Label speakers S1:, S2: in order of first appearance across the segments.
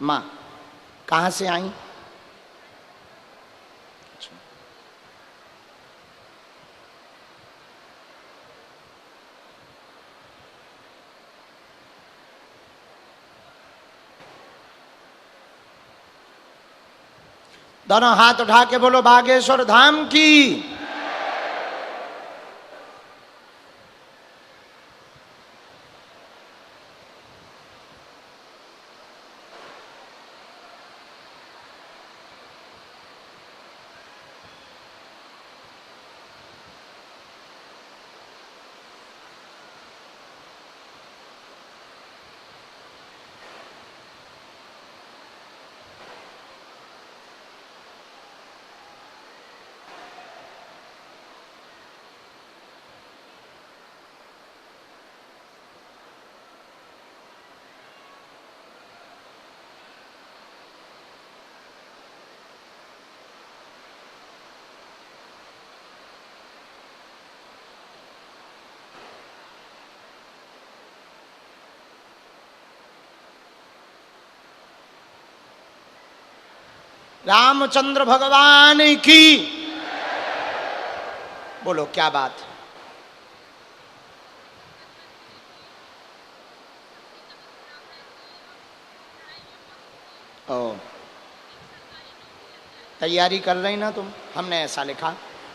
S1: माँ कहाँ से आई? दोनों हाथ उठा के बोलो बागेश्वर धाम की। रामचंद्र भगवान की बोलो। क्या बात? ओ, तैयारी कर रही ना तुम? हमने ऐसा लिखा,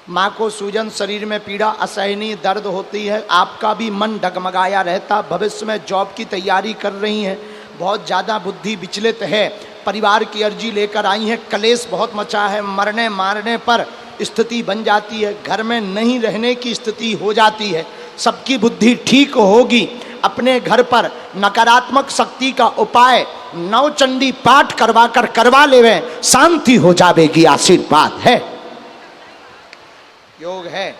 S1: माँ को सूजन, शरीर में पीड़ा, असहनीय दर्द होती है, आपका भी मन डगमगाया रहता, भविष्य में जॉब की तैयारी कर रही हैं, बहुत ज़्यादा बुद्धि विचलित है, परिवार की अर्जी लेकर आई है, कलेश बहुत मचा है, मरने मारने पर स्थिति बन जाती है, घर में नहीं रहने की स्थिति हो जाती है, सबकी बुद्धि ठीक होगी। अपने घर पर नकारात्मक शक्ति का उपाय नवचंडी पाठ करवा कर करवा लेवे, शांति हो जाएगी। आशीर्वाद है, योग है।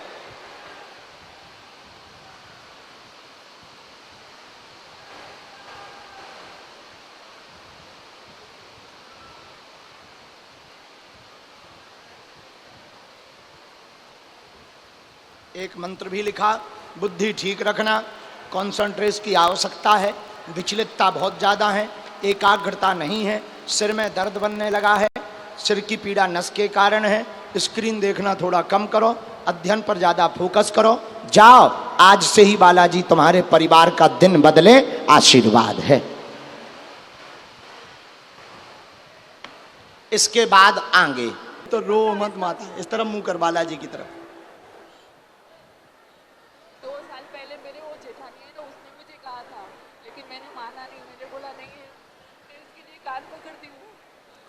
S1: एक मंत्र भी लिखा, बुद्धि ठीक रखना, कॉन्सेंट्रेशन की आवश्यकता है, विचलितता बहुत ज़्यादा है, एकाग्रता नहीं है, सिर में दर्द बनने लगा है, सिर की पीड़ा नस के कारण है, स्क्रीन देखना थोड़ा कम करो, अध्ययन पर ज़्यादा फोकस करो, जाओ, आज से ही बालाजी तुम्हारे परिवार का दिन बदले, आशीर्वाद है। इसके बाद आगे तो रो मत माता, इस तरफ मुंह कर बालाजी की तरफ।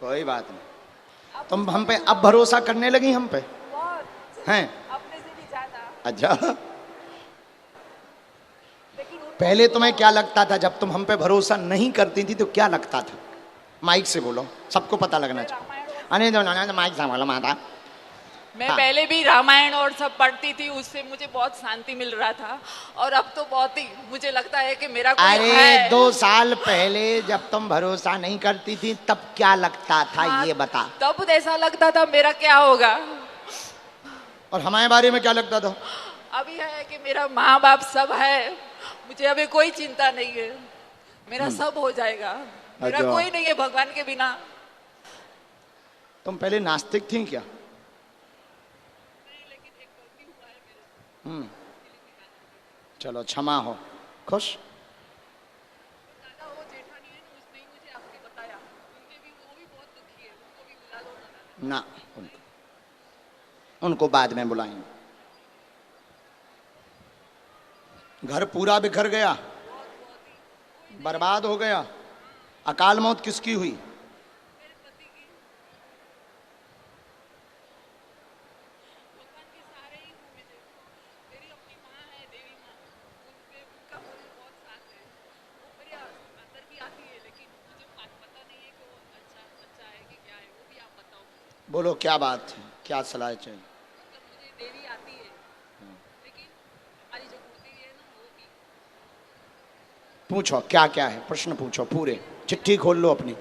S1: कोई बात नहीं, तुम हम पे अब भरोसा करने लगी, हम पे हैं
S2: अपने से भी ज्यादा।
S1: अच्छा, पहले तुम्हें क्या लगता था जब तुम हम पे भरोसा नहीं करती थी? तो क्या लगता था? माइक से बोलो, सबको पता लगना चाहिए। अरे जो माइक से बोलो माता।
S2: मैं
S1: हाँ।
S2: पहले भी रामायण और सब पढ़ती थी, उससे मुझे बहुत शांति मिल रहा था, और अब तो बहुत ही मुझे लगता है कि मेरा कोई
S1: अरे
S2: है।
S1: 2 साल पहले जब तुम भरोसा नहीं करती थी तब क्या लगता था?
S2: हाँ,
S1: ये बता।
S2: तब ऐसा लगता था मेरा क्या होगा।
S1: और हमारे बारे में क्या लगता था?
S2: अभी है कि मेरा माँ बाप सब है, मुझे अभी कोई चिंता नहीं है, मेरा सब हो जाएगा, मेरा
S1: अच्छा।
S2: कोई नहीं है भगवान के बिना।
S1: तुम पहले नास्तिक थी क्या? चलो क्षमा हो, खुश? ना, उनको बाद में बुलाएंगे। घर पूरा बिखर गया, बर्बाद हो गया। अकाल मौत किसकी हुई? बोलो क्या बात है, क्या सलाह चाहिए?
S2: मुझे देवी आती है, लेकिन हमारी जो कुलदेवी है ना, वो भी।
S1: पूछो क्या क्या है, प्रश्न पूछो पूरे, चिट्ठी खोल लो अपनी।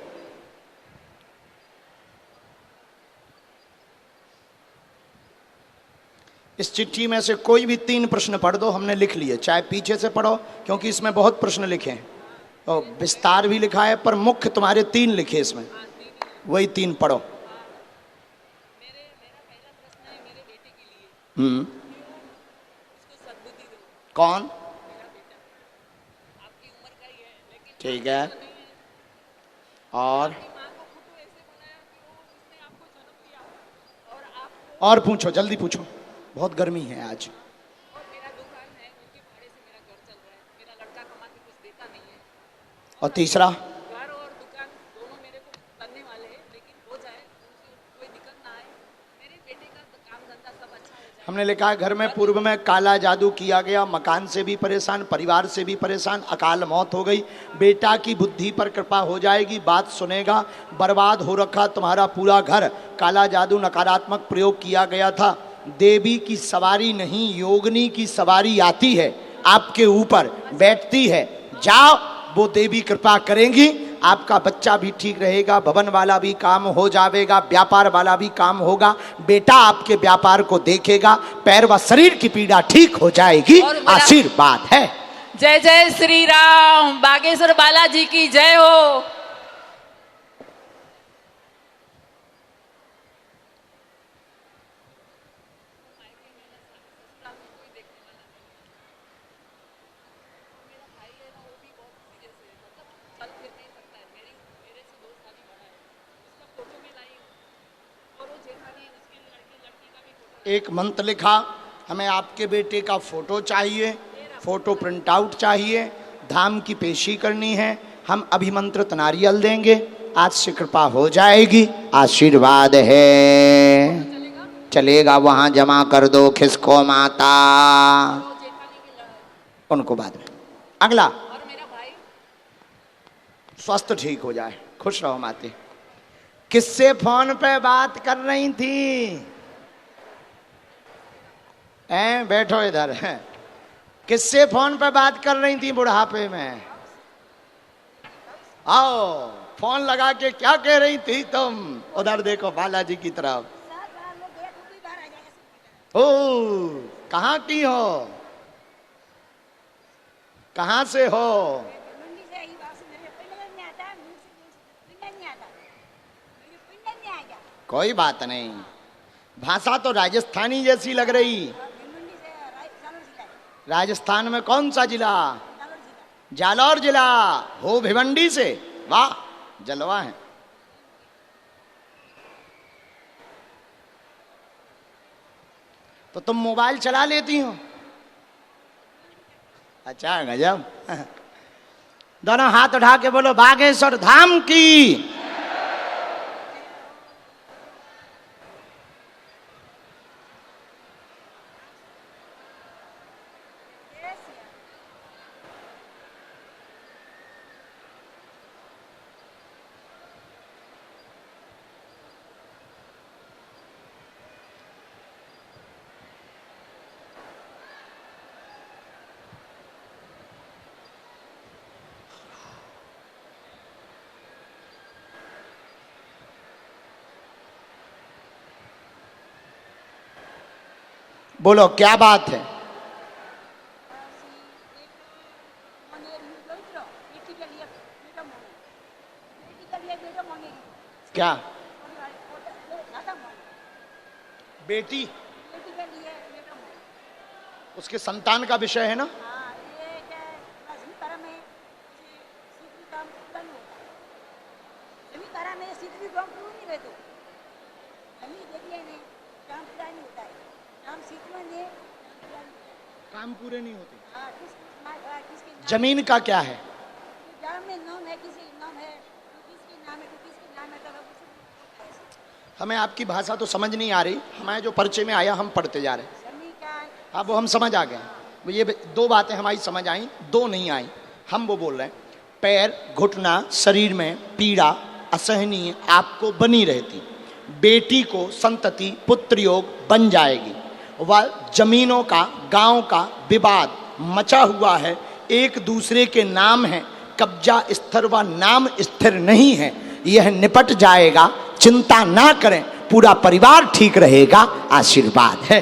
S1: इस चिट्ठी में से कोई भी 3 प्रश्न पढ़ दो, हमने लिख लिए, चाहे पीछे से पढ़ो क्योंकि इसमें बहुत प्रश्न लिखे हैं। और विस्तार भी लिखा है, पर मुख्य तुम्हारे 3 लिखे इसमें, वही 3 पढ़ो।
S2: मेरा पहला प्रश्न है मेरे बेटे के लिए, उसको सद्बुद्धि दो।
S1: कौन?
S2: मेरा बेटा आपकी उम्र का ही है, लेकिन
S1: ठीक है।
S2: नहीं है।
S1: और
S2: आपकी माँ को खुद ऐसे बनाया कि वो उसने आपको जन्म दिया और आपको,
S1: और पूछो, जल्दी पूछो, बहुत गर्मी है आज।
S2: और मेरा दुकान है, उनके भाड़े से मेरा घर चल रहा है। मेरा लड़का कमा के कुछ देता नहीं है।
S1: और तीसरा?
S2: घर और दुकान दोनों मेरे को बनने वाले हैं, लेकिन हो जाए, उनसे कोई दिक्कत ना आए। मेरे बेटे का काम धंधा सब अच्छा हो जाए।
S1: हमने लिखा है घर में पूर्व में काला जादू किया गया, मकान से भी परेशान, परिवार से भी परेशान, अकाल मौत हो गई, बेटा की बुद्धि पर कृपा हो जाएगी, बात सुनेगा, बर्बाद हो रखा तुम्हारा पूरा घर, काला जादू नकारात्मक प्रयोग किया गया था। देवी की सवारी नहीं, योगिनी की सवारी आती है आपके ऊपर, बैठती है, जाओ, वो देवी कृपा करेंगी, आपका बच्चा भी ठीक रहेगा, भवन वाला भी काम हो जाएगा, व्यापार वाला भी काम होगा, बेटा आपके व्यापार को देखेगा, पैर व शरीर की पीड़ा ठीक हो जाएगी,
S2: और मेरा-
S1: आशीर्वाद है।
S2: जय जय श्री राम, बागेश्वर बालाजी की जय हो।
S1: एक मंत्र लिखा, हमें आपके बेटे का फोटो चाहिए, फोटो प्रिंट आउट चाहिए, धाम की पेशी करनी है, हम अभिमंत्रित नारियल देंगे, आज से कृपा हो जाएगी, आशीर्वाद है। चलेगा, वहां जमा कर दो, खिसको माता, उनको बाद में। अगला,
S2: और मेरा भाई
S1: स्वस्थ ठीक हो जाए, खुश रहो माते। किससे फोन पे बात कर रही थी? बैठो इधर। किससे फोन पे बात कर रही थी बुढ़ापे में? आओ, फोन लगा के क्या कह रही थी तुम? उधर देखो बालाजी की तरफ। ओ, कहाँ की हो? कहाँ से हो? कोई बात नहीं, भाषा तो राजस्थानी जैसी लग रही। राजस्थान में कौन सा जिला? जालौर जिला हो, भिवंडी से, वाह, जलवा है। तो तुम मोबाइल चला लेती हो? अच्छा, गजब। दोनों हाथ उठा के बोलो बागेश्वर धाम की। बोलो क्या बात है? क्या बेटी? उसके संतान का विषय है ना? काम पूरे नहीं होते। जमीन का क्या है? हमें आपकी भाषा तो समझ नहीं आ रही, हमारे जो परिचय में आया हम पढ़ते जा रहे हैं। अब वो हम समझ आ गए। ये 2 बातें हमारी समझ आई, 2 नहीं आई। हम वो बोल रहे हैं, पैर, घुटना, शरीर में पीड़ा असहनीय आपको बनी रहती, बेटी को संतति पुत्र योग बन जाएगी, वह जमीनों का, गांव का विवाद मचा हुआ है, एक दूसरे के नाम है, कब्जा स्थिर व नाम स्थिर नहीं है, यह निपट जाएगा, चिंता ना करें, पूरा परिवार ठीक रहेगा, आशीर्वाद है।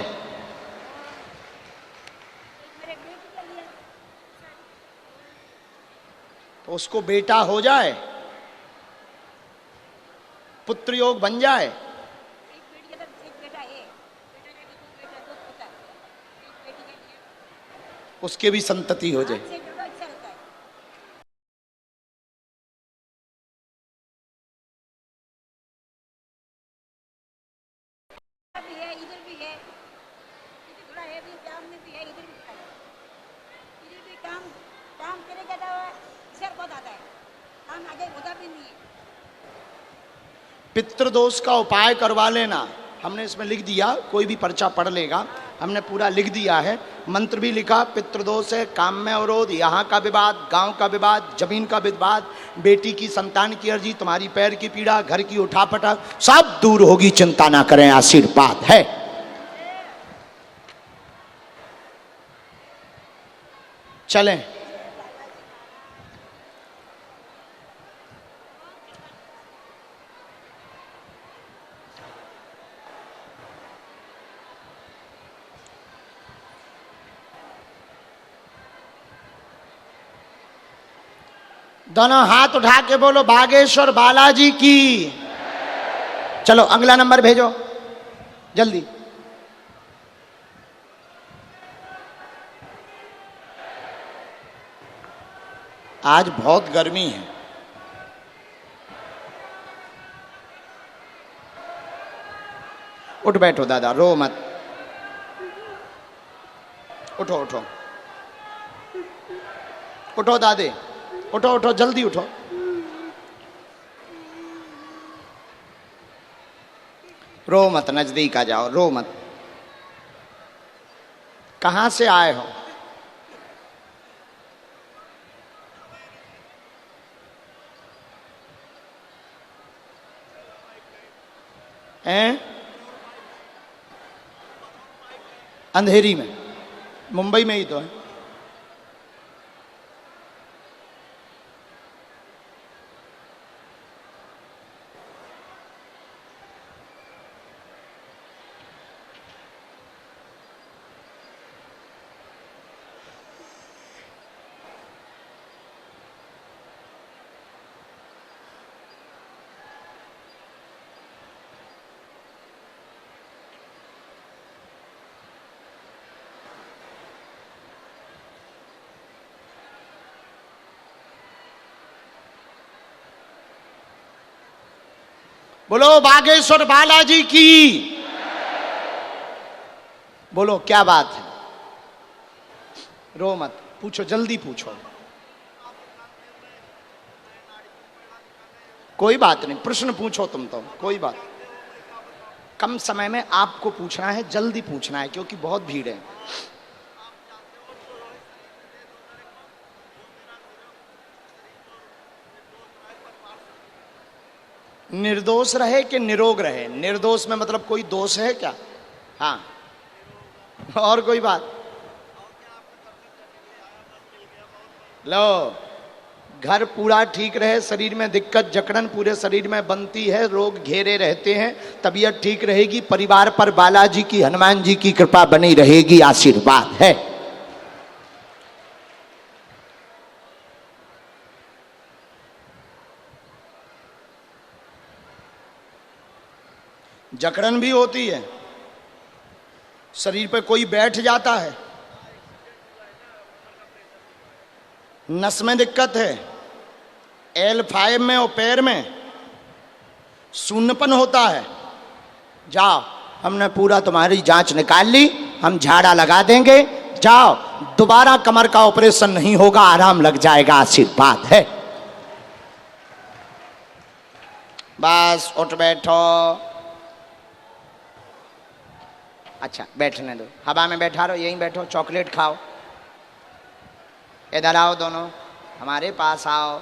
S1: तो उसको बेटा हो जाए, पुत्र योग बन जाए,
S3: एक बेटी का तो एक बेटा है, बेटा का भी दो बेटा दो पुत्र, एक बेटी के लिए
S1: उसके भी संतति हो
S3: हाथ
S1: जाए।
S3: से जुड़ो अच्छा होता है। भी है इधर भी है, इधर थोड़ा है भी, काम में भी है, इधर भी है, इधर भी काम काम करेगा तो असर बहुत आता है, काम आगे होता भी नहीं है।
S1: पितृदोष का उपाय करवा लेना, हमने इसमें लिख दिया, कोई भी पर्चा पढ़ लेगा, हमने पूरा लिख दिया है, मंत्र भी लिखा। पितृदोष है, काम में अवरोध, यहाँ का विवाद, गांव का विवाद, जमीन का विवाद, बेटी की संतान की अर्जी, तुम्हारी पैर की पीड़ा, घर की उठापटक, सब दूर होगी, चिंता ना करें, आशीर्वाद है। चलें। दोनों हाथ उठा के बोलो बागेश्वर बालाजी की। चलो अगला नंबर भेजो जल्दी। आज बहुत गर्मी है, उठ बैठो दादा, रो मत, उठो उठो उठो दादे, उठो उठो जल्दी उठो। रो मत, नजदीक आ जाओ, रो मत। कहां से आए हो? हैं? अंधेरी में, मुंबई में ही तो है। बोलो बागेश्वर बालाजी की। बोलो क्या बात है? रो मत, पूछो जल्दी पूछो। कोई बात नहीं, प्रश्न पूछो तुम तो, कोई बात। कम समय में आपको पूछना है, जल्दी पूछना है, क्योंकि बहुत भीड़ है। निर्दोष रहे कि निरोग रहे? निर्दोष में मतलब कोई दोष है क्या? हाँ, और कोई बात? लो, घर पूरा ठीक रहे, शरीर में दिक्कत जकड़न पूरे शरीर में बनती है, रोग घेरे रहते हैं, तबीयत ठीक रहेगी, परिवार पर बालाजी की, हनुमान जी की कृपा बनी रहेगी, आशीर्वाद है। जकड़न भी होती है, शरीर पे कोई बैठ जाता है, नस में दिक्कत है, L5 में और पैर में शून्यपन होता है। जाओ, हमने पूरा तुम्हारी जांच निकाल ली, हम झाड़ा लगा देंगे, जाओ, दोबारा कमर का ऑपरेशन नहीं होगा, आराम लग जाएगा, आशीर्वाद है। बस उठ बैठो। अच्छा बैठने दो, हवा में बैठा रहो, यहीं बैठो, चॉकलेट खाओ। इधर आओ दोनों, हमारे पास आओ।